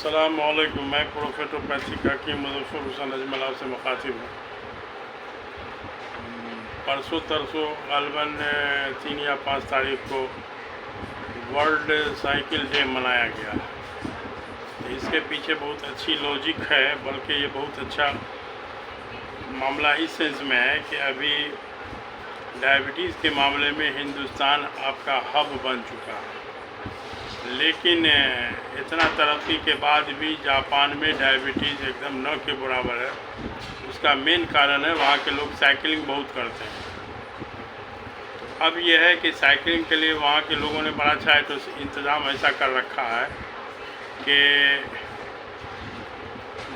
السلام علیکم، میں پروفیٹوپیتھک حکیم مظفر حسین اجمل آپ سے مخاطب ہوں۔ پرسوں ترسوں غالباً 3 یا 5 تاریخ کو ورلڈ سائیکل ڈے منایا گیا۔ اس کے پیچھے بہت اچھی لاجک ہے، بلکہ یہ بہت اچھا معاملہ اس سینس میں ہے کہ ابھی ڈائبٹیز کے معاملے میں ہندوستان آپ کا ہب بن چکا ہے، لیکن اتنا ترقی کے بعد بھی جاپان میں ڈائبٹیز ایک دم نہ کے برابر ہے۔ اس کا مین کارن ہے وہاں کے لوگ سائیکلنگ بہت کرتے ہیں۔ اب یہ ہے کہ سائیکلنگ کے لیے وہاں کے لوگوں نے بڑا اچھا انتظام ایسا کر رکھا ہے کہ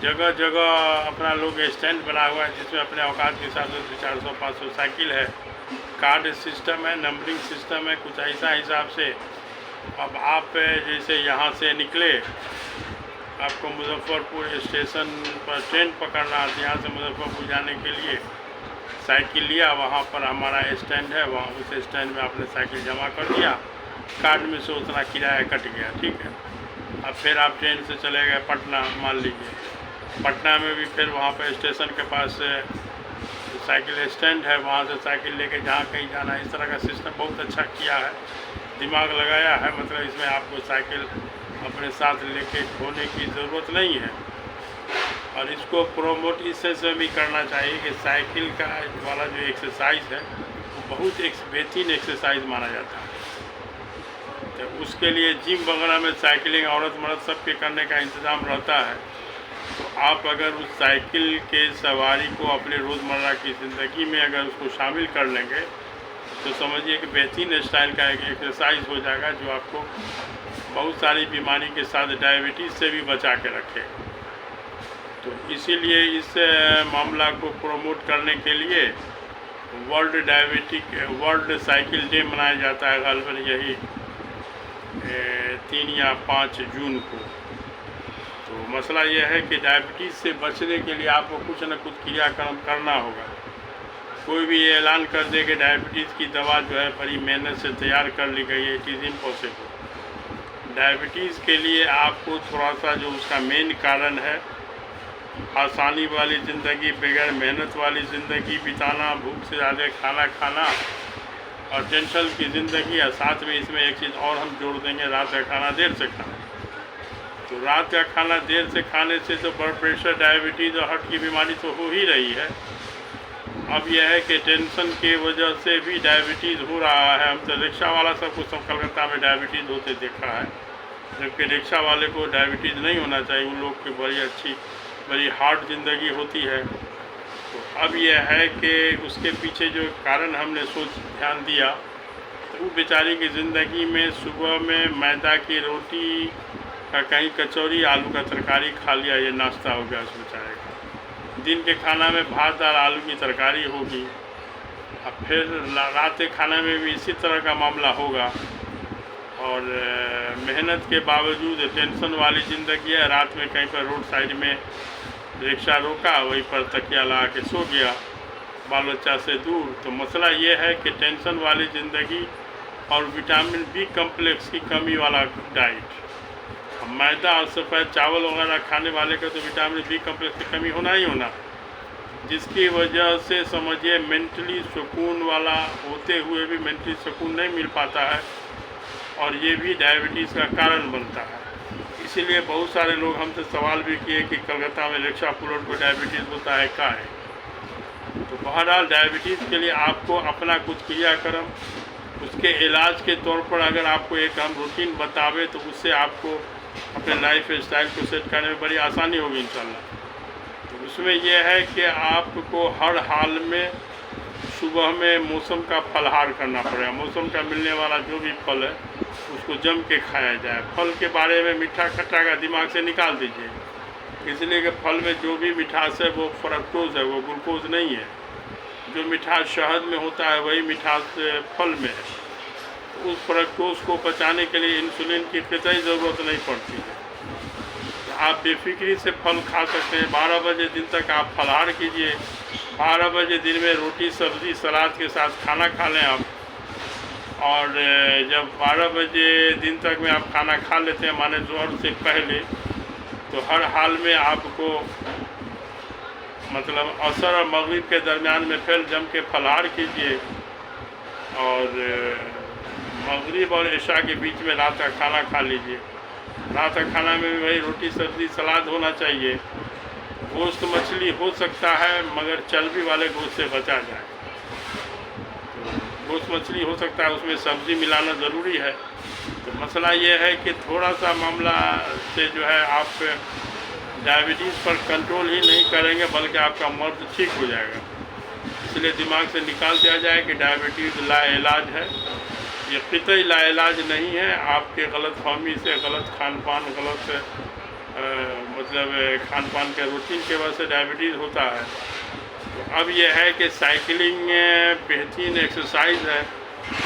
جگہ جگہ اپنا لوگ اسٹینڈ بنا ہوا ہے، جس میں اپنے اوقات کے حساب سے 400-500 سائیکل ہے، کارڈ سسٹم ہے، نمبرنگ سسٹم ہے، کچھ ایسا حساب سے۔ اب آپ جیسے یہاں سے نکلے، آپ کو مظفر پور اسٹیشن پر ٹرین پکڑنا ہے، یہاں سے مظفر پور جانے کے لیے سائیکل لیا، وہاں پر ہمارا اسٹینڈ ہے، وہاں اس اسٹینڈ میں آپ نے سائیکل جمع کر دیا، کارڈ میں سے اتنا کرایہ کٹ گیا، ٹھیک ہے۔ اب پھر آپ ٹرین سے چلے گئے پٹنہ، مان لیجیے پٹنہ میں بھی پھر وہاں پہ اسٹیشن کے پاس سائیکل اسٹینڈ ہے، وہاں سے سائیکل لے کے جہاں کہیں جانا ہے، اس طرح کا سسٹم بہت اچھا کیا ہے، دماغ لگایا ہے۔ مطلب اس میں آپ کو سائیکل اپنے ساتھ لے کے کھونے کی ضرورت نہیں ہے، اور اس کو پروموٹ اس سینس میں بھی کرنا چاہیے کہ سائیکل کا والا جو ایکسرسائز ہے وہ بہت بہترین ایکسرسائز مانا جاتا ہے۔ تو اس کے لیے جم وغیرہ میں سائیکلنگ عورت مرد سب کے کرنے کا انتظام رہتا ہے، تو آپ اگر اس سائیکل کے سواری کو اپنے روزمرہ کی زندگی میں اگر اس کو شامل کر لیں گے تو سمجھیے کہ بہترین اسٹائل کا ایک ایکسرسائز ہو جائے گا، جو آپ کو بہت ساری بیماری کے ساتھ ڈائبٹیز سے بھی بچا کے رکھے۔ تو اسی لیے اس معاملہ کو پروموٹ کرنے کے لیے ورلڈ سائیکل ڈے منایا جاتا ہے، غالباً یہی 3 یا 5 جون کو۔ تو مسئلہ یہ ہے کہ ڈائبٹیز سے بچنے کے لیے آپ کو کچھ نہ کچھ کریا کرم کرنا ہوگا۔ کوئی بھی یہ اعلان کر دے کہ ڈائبٹیز کی دوا جو ہے بڑی محنت سے تیار کر لی گئی ہے، اٹ از امپاسبل۔ ڈائبٹیز کے لیے آپ کو تھوڑا سا جو اس کا مین کارن ہے، آسانی والی زندگی، بغیر محنت والی زندگی بتانا، بھوک سے زیادہ کھانا کھانا اور ٹینشن کی زندگی، اور ساتھ میں اس میں ایک چیز اور ہم جوڑ دیں گے، رات کا کھانا دیر سے کھانا۔ تو رات کا کھانا دیر سے کھانے سے تو بلڈ پریشر، ڈائبٹیز اور ہارٹ کی بیماری تو ہو ہی رہی ہے۔ اب یہ ہے کہ ٹینشن کی وجہ سے بھی ڈائبٹیز ہو رہا ہے۔ ہم تو رکشہ والا سب کچھ کلکتہ میں ڈائبٹیز ہوتے دیکھا ہے، جبکہ رکشہ والے کو ڈائبٹیز نہیں ہونا چاہیے، ان لوگ کی بڑی اچھی بڑی ہارڈ زندگی ہوتی ہے۔ تو اب یہ ہے کہ اس کے پیچھے جو کارن ہم نے دھیان دیا، تو وہ بیچاری کی زندگی میں صبح میں میدا کی روٹی کا کہیں کچوری، آلو کا ترکاری کھا لیا، یہ ناشتہ ہو گیا اس بیچارے کا۔ دن کے کھانا میں بھات اور آلو کی ترکاری ہوگی، اب پھر رات کے کھانے میں بھی اسی طرح کا معاملہ ہوگا، اور محنت کے باوجود ٹینشن والی زندگی ہے۔ رات میں کہیں پر روڈ سائڈ میں رکشہ روکا، وہیں پر تکیہ لگا کے سو گیا، بال بچہ سے دور۔ تو مسئلہ یہ ہے کہ ٹینشن والی زندگی اور وٹامن بی کمپلیکس کی کمی والا ڈائٹ، میدا اور سفید چاول وغیرہ کھانے والے کا تو وٹامن بی کمپلیکس کی کمی ہونا ہی ہونا، جس کی وجہ سے سمجھیے مینٹلی سکون والا ہوتے ہوئے بھی مینٹلی سکون نہیں مل پاتا ہے، اور یہ بھی ڈائبٹیز کا کارن بنتا ہے۔ اسی لیے بہت سارے لوگ ہم سے سوال بھی کیے کہ کلکتہ میں رکشہ پولٹ کو ڈائبٹیز ہوتا ہے، کیا ہے؟ تو بہرحال ڈائبٹیز کے لیے آپ کو اپنا کچھ کریا کرم، اس کے علاج کے طور پر اگر آپ کو ایک ہم روٹین بتاوے تو اس سے آپ کو اپنے لائف اسٹائل کو سیٹ کرنے میں بڑی آسانی ہوگی انشاءاللہ۔ تو اس میں یہ ہے کہ آپ کو ہر حال میں صبح میں موسم کا پھلہار کرنا پڑے گا۔ موسم کا ملنے والا جو بھی پھل ہے اس کو جم کے کھایا جائے۔ پھل کے بارے میں میٹھا کھٹا کا دماغ سے نکال دیجیے، اس لیے کہ پھل میں جو بھی مٹھاس ہے وہ فرکٹوز ہے، وہ گلوکوز نہیں ہے۔ جو مٹھاس شہد میں ہوتا ہے وہی مٹھاس پھل میں ہے۔ اس فرکٹوز کو بچانے کے لیے انسولین کی قطعی ضرورت نہیں پڑتی ہے۔ آپ بے فکری سے پھل کھا سکتے ہیں۔ 12 بجے دن تک آپ پھلہار کیجئے، 12 بجے دن میں روٹی سبزی سلاد کے ساتھ کھانا کھا لیں آپ، اور جب 12 بجے دن تک میں آپ کھانا کھا لیتے ہیں، مانے ظہر سے پہلے، तो हर हाल में आपको मतलब असर और मगरिब के दरमियान में फिर जम के फलाहार कीजिए, और मगरिब और इशा के बीच में रात का खाना खा लीजिए। रात का खाना में भी वही रोटी सब्ज़ी सलाद होना चाहिए। गोश्त मछली हो सकता है मगर चर्बी वाले गोश्त से बचा जाए। गोश्त मछली हो सकता है, उसमें सब्ज़ी मिलाना ज़रूरी है। तो मसला ये है कि थोड़ा सा मामला से जो है आप डायबिटीज़ पर कंट्रोल ही नहीं करेंगे बल्कि आपका मर्ज ठीक हो जाएगा। इसलिए दिमाग से निकाल दिया जाए कि डायबिटीज़ लाइलाज है। ये क़ितई लाइलाज नहीं है। आपके गलत फहमी से, गलत खान पान, गलत मतलब खान पान के रूटीन की वजह से डायबिटीज़ होता है। तो अब यह है कि साइकिलिंग बेहतरीन एक्सरसाइज है।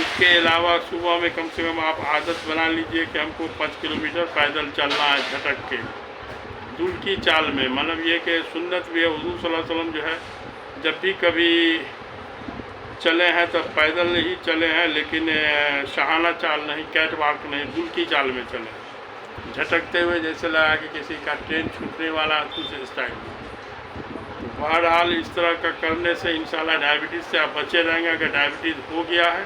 इसके अलावा सुबह में कम से कम आप आदत बना लीजिए कि हमको 5 किलोमीटर पैदल चलना है झटक के, दूर की चाल में। मतलब ये कि सुन्नत भी है, हुज़ूर सल्लल्लाहु अलैहि वसल्लम जो है जब भी कभी चले हैं तब पैदल नहीं चले हैं, लेकिन शहाना चाल नहीं, कैट वॉक नहीं, दूर की चाल में चले, झटकते हुए जैसे लगा कि किसी का ट्रेन छूटने वाला, कुछ इस टाइप में। तो बहरहाल इस तरह का करने से इंशाल्लाह डायबिटीज़ से आप बचे रहेंगे। अगर डायबिटीज़ हो गया है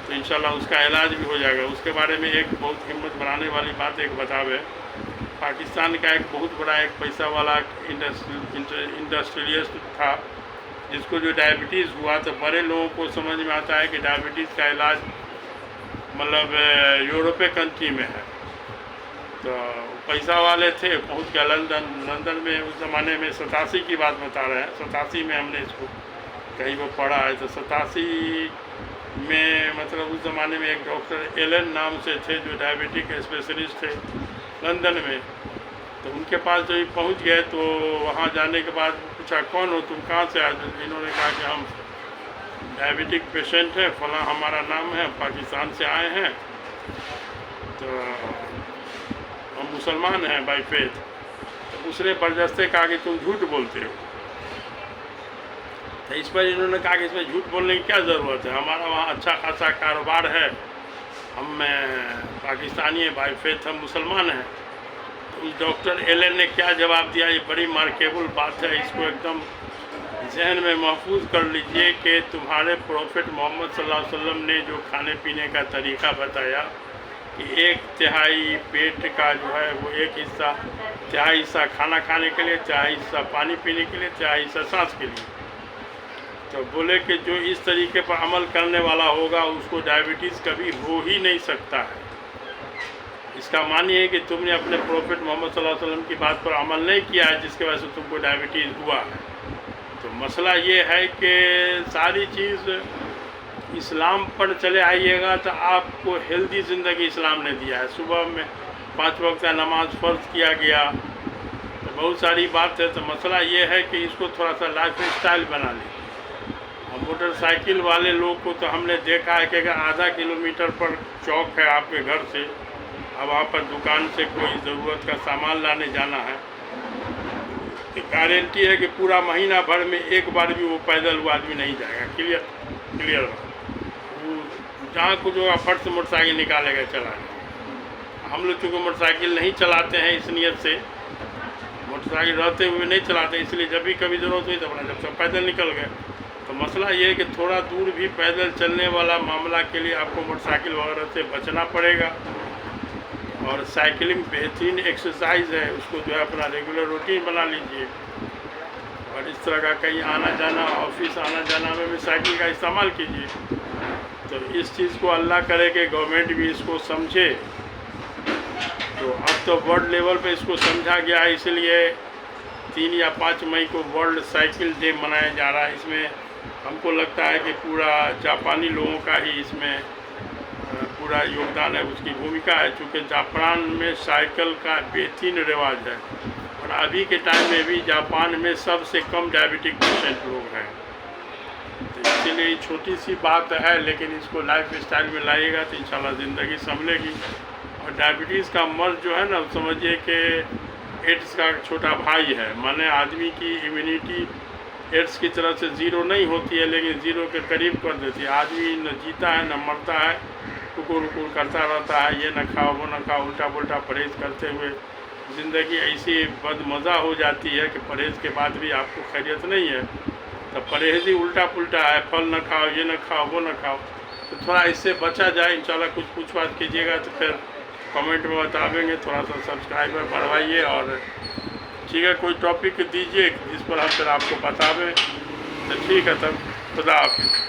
तो इंशाल्लाह उसका इलाज भी हो जाएगा। उसके बारे में एक बहुत हिम्मत बनाने वाली बात एक बतावे। पाकिस्तान का एक बहुत बड़ा एक पैसा वाला इंडस्ट्रियलिस्ट था, जिसको जो डायबिटीज़ हुआ, तो बड़े लोगों को समझ में आता है कि डायबिटीज़ का इलाज मतलब यूरोपीय कंट्री में है। तो पैसा वाले थे, पहुँच गया लंदन में। उस ज़माने में 87 की बात बता रहे हैं, 87 में हमने इसको कहीं वो पढ़ा है। तो 87 में मतलब उस ज़माने में एक डॉक्टर एलन नाम से थे जो डायबिटिक स्पेशलिस्ट थे लंदन में। तो उनके पास जब पहुंच गए तो वहां जाने के बाद पूछा, कौन हो तुम, कहाँ से आए? इन्होंने कहा कि हम डायबिटिक पेशेंट हैं, फला हमारा नाम है, पाकिस्तान से आए हैं, तो हम मुसलमान हैं बाई फेथ। तो उसने बरदस्ते कहा कि तुम झूठ बोलते हो। तो इस पर इन्होंने कहा कि इसमें झूठ बोलने की क्या ज़रूरत है, हमारा वहाँ अच्छा खासा कारोबार है, हम पाकिस्तानी हैं, बाई फेथ हम मुसलमान हैं। तो उस डॉक्टर एलन ने क्या जवाब दिया, ये बड़ी मार्केबल बात है, इसको एकदम जहन में महफूज कर लीजिए कि तुम्हारे प्रॉफिट मोहम्मद सल्लल्लाहु अलैहि वसल्लम ने जो खाने पीने का तरीक़ा बताया कि 1/3 पेट का जो है वो एक हिस्सा, तिहाई हिस्सा खाना खाने के लिए, तिहाई हिस्सा पानी पीने के लिए, तिहाई हिस्सा सांस के लिए। तो बोले कि जो इस तरीके पर अमल करने वाला होगा उसको डायबिटीज़ कभी हो ही नहीं सकता है। इसका मानिए है कि तुमने अपने प्रॉफिट मोहम्मद सल्लल्लाहु अलैहि वसल्लम की बात पर अमल नहीं किया है, जिसकी वजह से तुमको डायबिटीज़ हुआ है। तो मसला ये है कि सारी चीज़ इस्लाम पर चले आइएगा तो आपको हेल्दी ज़िंदगी इस्लाम ने दिया है। सुबह में 5 वक्त का नमाज फ़र्ज किया गया, तो बहुत सारी बात है। तो मसला ये है कि इसको थोड़ा सा लाइफ स्टाइल बना लीजिए। मोटरसाइकिल वाले लोग को तो हमने देखा है कि अगर आधा किलोमीटर पर चौक है आपके घर से, अब वहाँ पर दुकान से कोई ज़रूरत का सामान लाने जाना है, तो गारंटी है कि पूरा महीना भर में एक बार भी वो पैदल वो आदमी नहीं जाएगा। क्लियर वो जहाँ कुछ होगा फट से मोटरसाइकिल निकालेगा, चला जाएगा। हम लोग चूँकि मोटरसाइकिल नहीं चलाते हैं इस नियत से, मोटरसाइकिल रहते हुए नहीं चलाते, इसलिए जब भी कभी ज़रूरत हुई तो अपना जब सब पैदल निकल गए। तो मसला ये है कि थोड़ा दूर भी पैदल चलने वाला मामला के लिए आपको मोटरसाइकिल वगैरह से बचना पड़ेगा। और साइकिलिंग बेहतरीन एक्सरसाइज है, उसको जो है अपना रेगुलर रूटीन बना लीजिए। और इस तरह का कहीं आना जाना, ऑफिस आना जाना में भी साइकिल का इस्तेमाल कीजिए। तो इस चीज़ को अल्लाह करे कि गवर्नमेंट भी इसको समझे। तो अब तो वर्ल्ड लेवल पे इसको समझा गया है, इसलिए 3 या 5 मई को वर्ल्ड साइकिल डे मनाया जा रहा है। इसमें हमको लगता है कि पूरा जापानी लोगों का ही इसमें पूरा योगदान है, उसकी भूमिका है, चूँकि जापान में साइकिल का बेहतरीन रिवाज है। और अभी के टाइम में भी जापान में सबसे कम डायबिटिक पेशेंट लोग हैं। तो इसीलिए छोटी सी बात है, लेकिन इसको लाइफ स्टाइल में लाइएगा तो इंशाल्लाह ज़िंदगी संभलेगी। और डायबिटीज़ का मर्ज जो है ना, समझिए कि एड्स का छोटा भाई है। माने आदमी की इम्यूनिटी एड्स की तरह से ज़ीरो नहीं होती है, लेकिन ज़ीरो के करीब कर देती है। आदमी न जीता है न मरता है, टुकुर उकुर करता रहता है, ये न खाओ वो न खाओ, उल्टा पुल्टा परहेज़ करते हुए ज़िंदगी ऐसी बदमज़ा हो जाती है कि परहेज़ के बाद भी आपको खैरियत नहीं है, तो परहेज़ ही उल्टा पुल्टा है, फल न खाओ, ये न खाओ, वो न खाओ। तो थोड़ा इससे बचा जाए। इंशाल्लाह कुछ पूछ पाछ कीजिएगा तो फिर कमेंट में बतावेंगे। थोड़ा सा सब्सक्राइबर बढ़वाइए और ठीक है, कोई टॉपिक दीजिए जिस पर हम फिर आपको बतावें। तो ठीक है, तब खुदा हाफिज़।